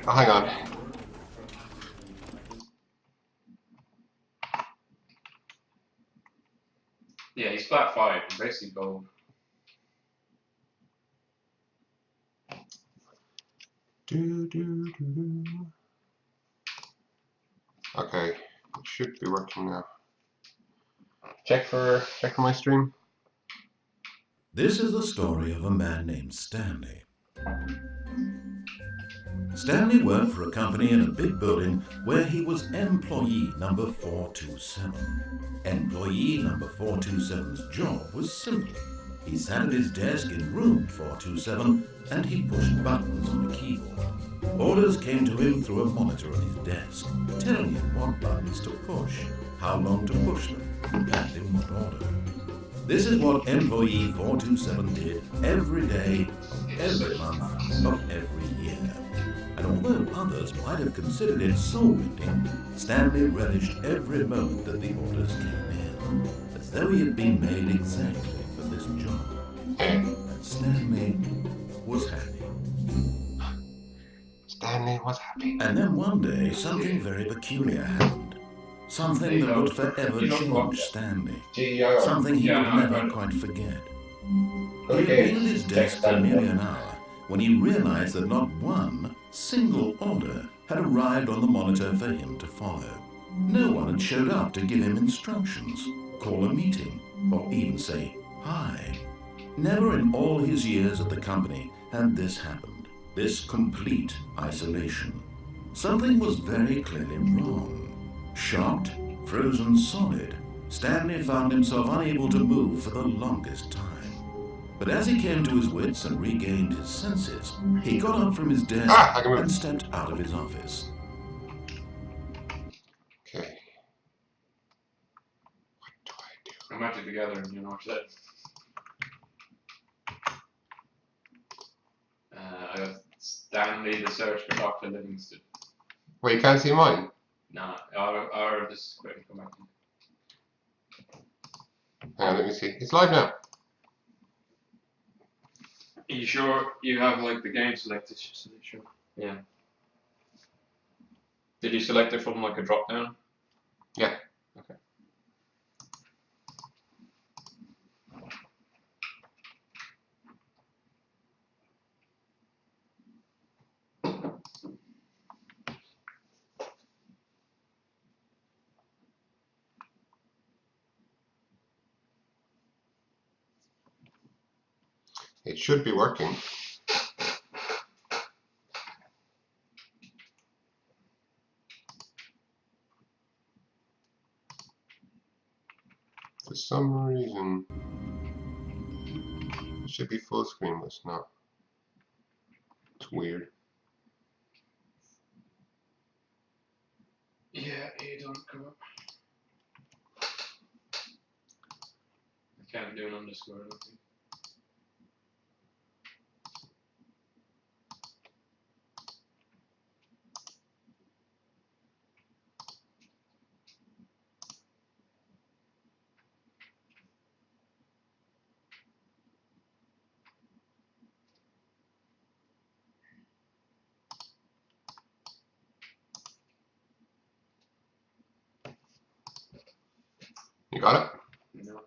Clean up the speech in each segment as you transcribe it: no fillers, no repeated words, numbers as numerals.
Oh, hang on. Yeah, he's flat 5, basically gold. Okay, it should be working now. Check for my stream. This is the story of a man named Stanley. Stanley worked for a company in a big building where he was employee number 427. Employee number 427's job was simple. He sat at his desk in room 427 and he pushed buttons on the keyboard. Orders came to him through a monitor on his desk, telling him what buttons to push, how long to push them, and in what order. This is what employee 427 did every day, every month, of every year. And although others might have considered it soul-rending, Stanley relished every moment that the orders came in, as though he had been made exactly for this job. And Stanley was happy. Stanley was happy. And then one day, something very peculiar happened. Something that would forever change Stanley. Something he would never quite forget. He had been at his desk for nearly an hour when he realized that not one single order had arrived on the monitor for him to follow. No one had showed up to give him instructions, call a meeting, or even say hi. Never in all his years at the company had this happened, this complete isolation. Something was very clearly wrong. Shocked, frozen solid, Stanley found himself unable to move for the longest time. But as he came to his wits and regained his senses, he got up from his desk and stepped out of his office. Okay. What do I do? I match it together and you know what it I got Stanley, the search for Dr. Livingston. Wait, you can't see mine? Nah, or this quick come back. Hang on, let me see. It's live now. Are you sure you have like the game selected? Sure. Yeah. Did you select it from like a drop down? Yeah. Okay. It should be working. For some reason, it should be full screen, but it's not. It's weird. Yeah, you don't come up. I can't do an underscore, I don't think. You got it? No.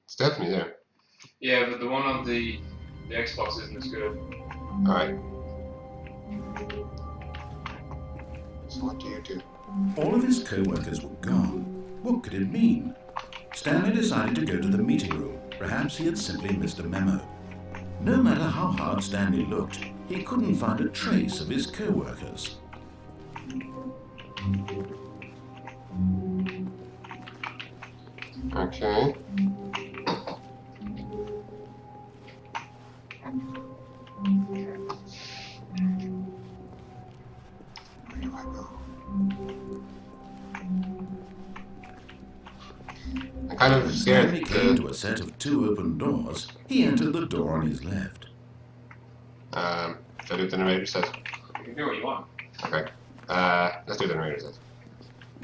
It's definitely there. Yeah, but the one on the Xbox isn't as good. Alright. So what do you do? All of his co-workers were gone. What could it mean? Stanley decided to go to the meeting room. Perhaps he had simply missed a memo. No matter how hard Stanley looked, he couldn't find a trace of his co-workers. Okay. Where do I go? I'm kind of scared. Stanley came to a set of 2 open doors. He entered the door on his left. Should I do what the narrator says? You can do what you want. Okay. Let's do what the narrator says.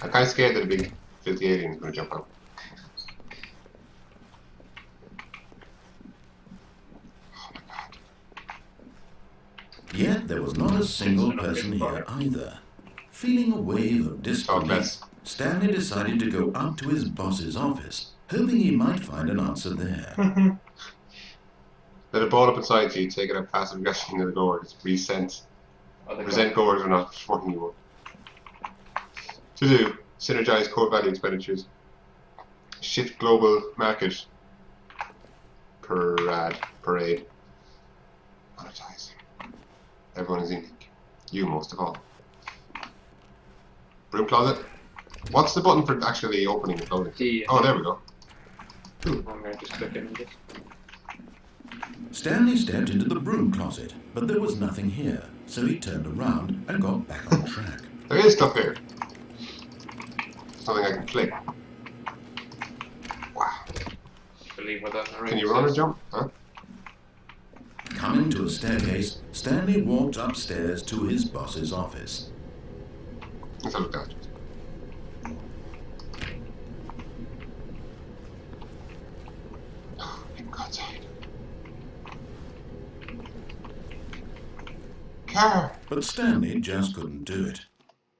I'm kind of scared that a big filthy alien is going to jump out. Oh my god. Yet there was not a single person here either. Feeling a wave of disbelief, Stanley decided to go up to his boss's office, hoping he might find an answer there. Let a ball up inside you, take it out passive aggression to the gourds. Resent gourds are not working anymore. To do, synergize core value expenditures. Shift global market. Parade. Monetize. Everyone is unique. You most of all. Broom closet. What's the button for actually opening and closing? Oh, there we go. I'm going to just click it. Stanley stepped into the broom closet, but there was nothing here, so he turned around and got back on track. There is stuff here. Something I can click. Wow. Can you run or jump? Huh? Coming to a staircase, Stanley walked upstairs to his boss's office. Let's have a look at it. Oh, people go outside. Car! But Stanley just couldn't do it.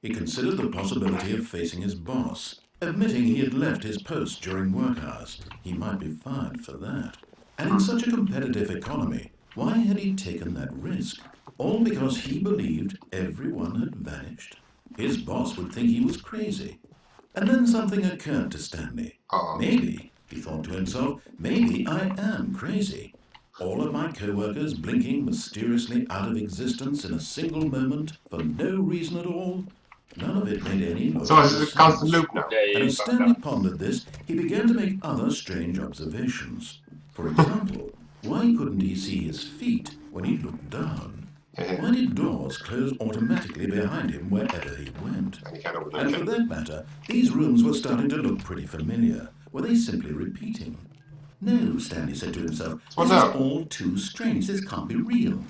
He considered the possibility of facing his boss, admitting he had left his post during work hours. He might be fired for that. And in such a competitive economy, why had he taken that risk? All because he believed everyone had vanished. His boss would think he was crazy. And then something occurred to Stanley. Maybe, he thought to himself, maybe I am crazy. All of my co-workers blinking mysteriously out of existence in a single moment for no reason at all. None of it made any logical sense. So it's a constant loop now. And as Stanley pondered this, he began to make other strange observations. For example, why couldn't he see his feet when he looked down? Why did doors close automatically behind him wherever he went? And for that matter, these rooms were starting to look pretty familiar. Were they simply repeating? No, Stanley said to himself, this is all too strange. This can't be real.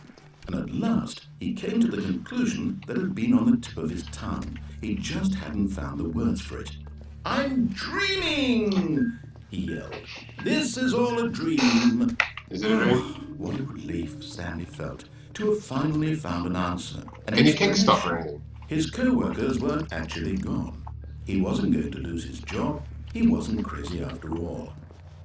And at last, he came to the conclusion that had been on the tip of his tongue. He just hadn't found the words for it. I'm dreaming, he yelled. This is all a dream. Is it a dream? What a relief Stanley felt to have finally found an answer. Can you kick stuff or anything? His co-workers weren't actually gone. He wasn't going to lose his job. He wasn't crazy after all.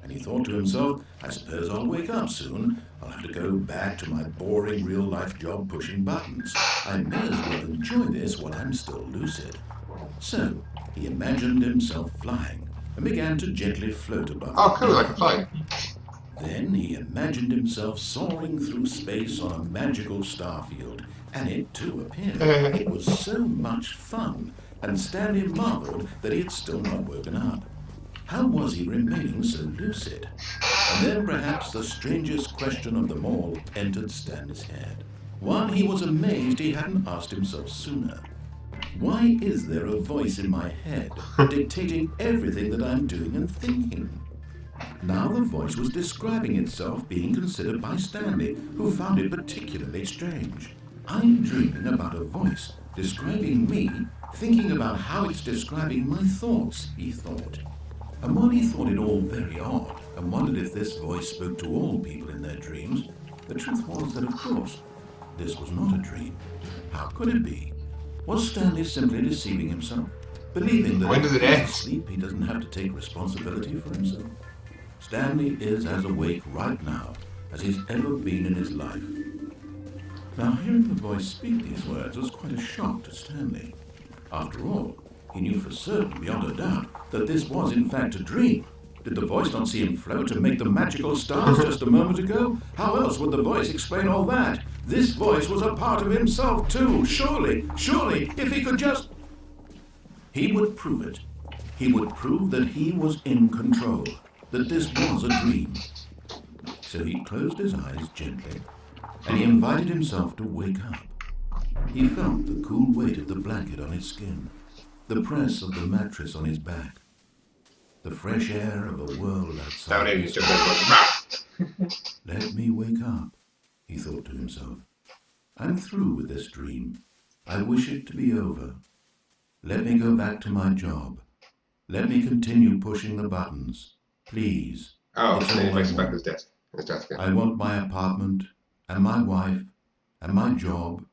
And he thought to himself, I suppose I'll wake up soon. I'll have to go back to my boring real-life job pushing buttons. I may as well enjoy this while I'm still lucid. So, he imagined himself flying and began to gently float above. Oh, cool, I can fly. Then he imagined himself soaring through space on a magical starfield, and it too appeared. It was so much fun, and Stanley marveled that he had still not woken up. How was he remaining so lucid? And then perhaps the strangest question of them all entered Stanley's head. One he was amazed he hadn't asked himself sooner. Why is there a voice in my head dictating everything that I'm doing and thinking? Now the voice was describing itself being considered by Stanley, who found it particularly strange. I'm dreaming about a voice describing me, thinking about how it's describing my thoughts, he thought. And while he thought it all very odd, and wondered if this voice spoke to all people in their dreams, the truth was that, of course, this was not a dream. How could it be? Was Stanley simply deceiving himself, believing that if he's asleep he doesn't have to take responsibility for himself? Stanley is as awake right now as he's ever been in his life. Now, hearing the voice speak these words was quite a shock to Stanley. After all, he knew for certain, beyond a doubt, that this was in fact a dream. Did the voice not see him float and make the magical stars just a moment ago? How else would the voice explain all that? This voice was a part of himself too. Surely, if he could just... He would prove it. He would prove that he was in control, that this was a dream. So he closed his eyes gently, and he invited himself to wake up. He felt the cool weight of the blanket on his skin, the press of the mattress on his back, the fresh air of a world outside. Let me wake up, he thought to himself. I'm through with this dream. I wish it to be over. Let me go back to my job. Let me continue pushing the buttons. Please. Oh, then he makes back his desk. I want my apartment and my wife And my job?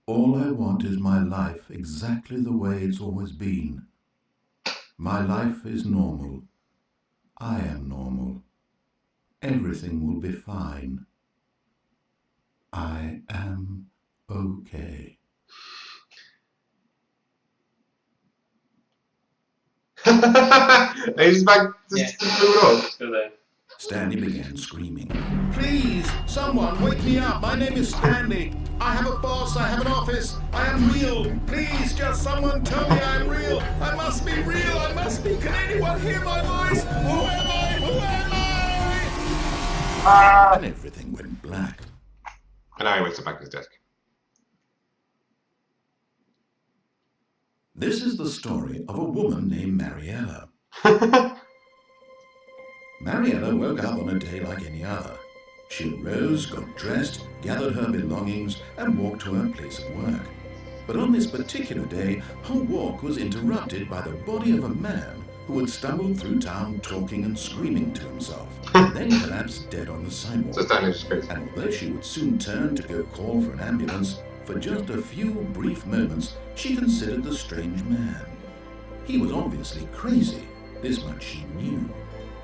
All I want is my life exactly the way it's always been. My life is normal. I am normal. Everything will be fine. I am okay. He's back to move on. Still there. Stanley began screaming. Please, someone wake me up. My name is Stanley. I have a boss. I have an office. I am real. Please, just someone tell me I'm real. I must be real. I must be. Can anyone hear my voice? Who am I? Who am I? And everything went black. And I went back to his desk. This is the story of a woman named Mariella. Mariella woke up on a day like any other. She arose, got dressed, gathered her belongings, and walked to her place of work. But on this particular day, her walk was interrupted by the body of a man who had stumbled through town talking and screaming to himself, and then collapsed dead on the sidewalk. So Stanley's face. And although she would soon turn to go call for an ambulance, for just a few brief moments, she considered the strange man. He was obviously crazy. This much she knew.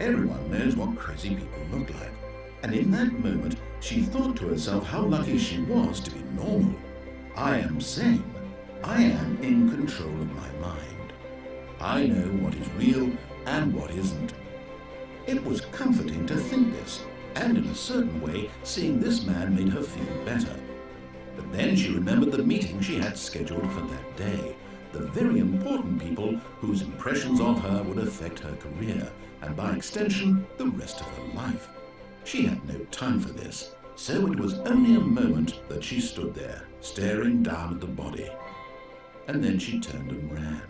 Everyone knows what crazy people look like. And in that moment, she thought to herself how lucky she was to be normal. I am sane. I am in control of my mind. I know what is real and what isn't. It was comforting to think this, and in a certain way, seeing this man made her feel better. But then she remembered the meeting she had scheduled for that day, the very important people whose impressions of her would affect her career, and by extension, the rest of her life. She had no time for this, so it was only a moment that she stood there, staring down at the body. And then she turned and ran.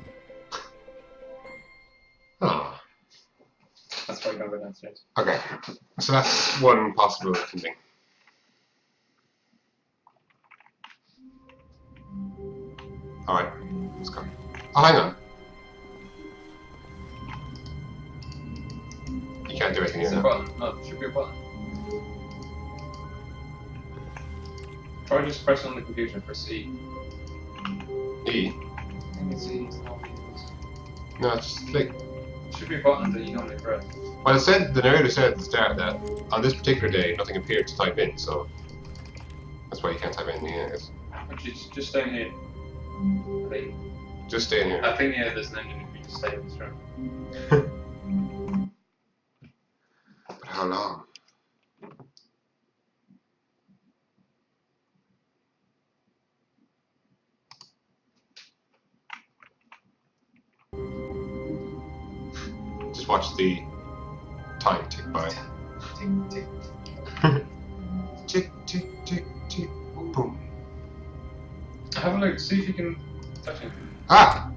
Oh. That's why I go downstairs. Okay, so that's one possible ending. Alright, let's go. Oh, hang on. You can't do anything here There's a now. button. No, there should be a button. Try just press on the computer for C. E? I think it's C. It's not E. No, it's just click. There should be a button that you normally press. Well, it said, the narrator said at the start that on this particular day, nothing appeared to type in, so that's why you can't type anything in, I guess. Actually, just stay in here. I think. Just stay in here. I think, yeah, there's an engine if you just stay in this room. But how long? Just watch the time tick by. Tick, tick. Tick, tick, tick, tick, boom. Have a look, see if you can touch it. Ah!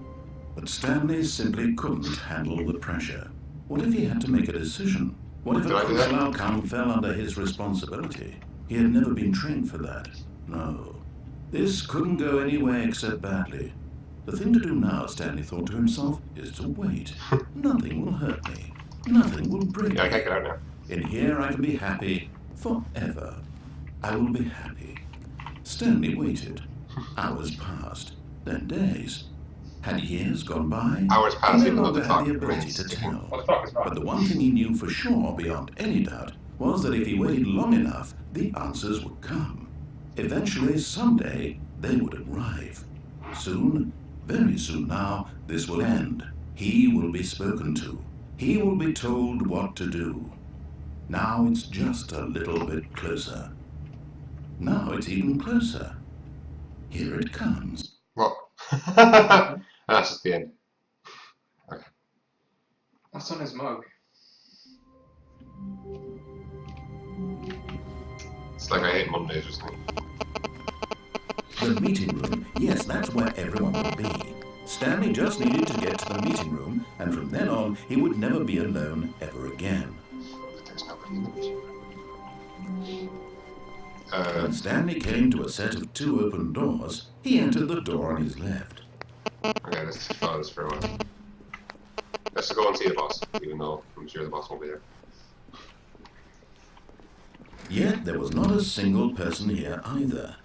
But Stanley simply couldn't handle the pressure. What if he had to make a decision? What if Did a I do that? crucial outcome fell under his responsibility? He had never been trained for that. No. This couldn't go anywhere except badly. The thing to do now, Stanley thought to himself, is to wait. Nothing will hurt me. Nothing will break Yeah, I me. can't get out now. In here I can be happy forever. I will be happy. Stanley waited. Hours passed, then days. Had years gone by? Hours passed, He even no though the longer clock had the ability remains to ticking. tell. What the fuck is wrong? But the one thing he knew for sure, beyond any doubt, was that if he waited long enough, the answers would come. Eventually, someday, they would arrive. Soon, very soon now, this will end. He will be spoken to. He will be told what to do. Now it's just a little bit closer. Now it's even closer. Here it comes. What? That's just the end. Okay. That's on his mug. It's like I hate Mondays or something. The meeting room. Yes, that's where everyone would be. Stanley just needed to get to the meeting room, and from then on, he would never be alone ever again. But there's nobody in the meeting room. When Stanley came to a set of 2 open doors, he entered the door on his left. Okay, let's follow this for a while. Let's go and see the boss, even though I'm sure the boss won't be there. Yet there was not a single person here either.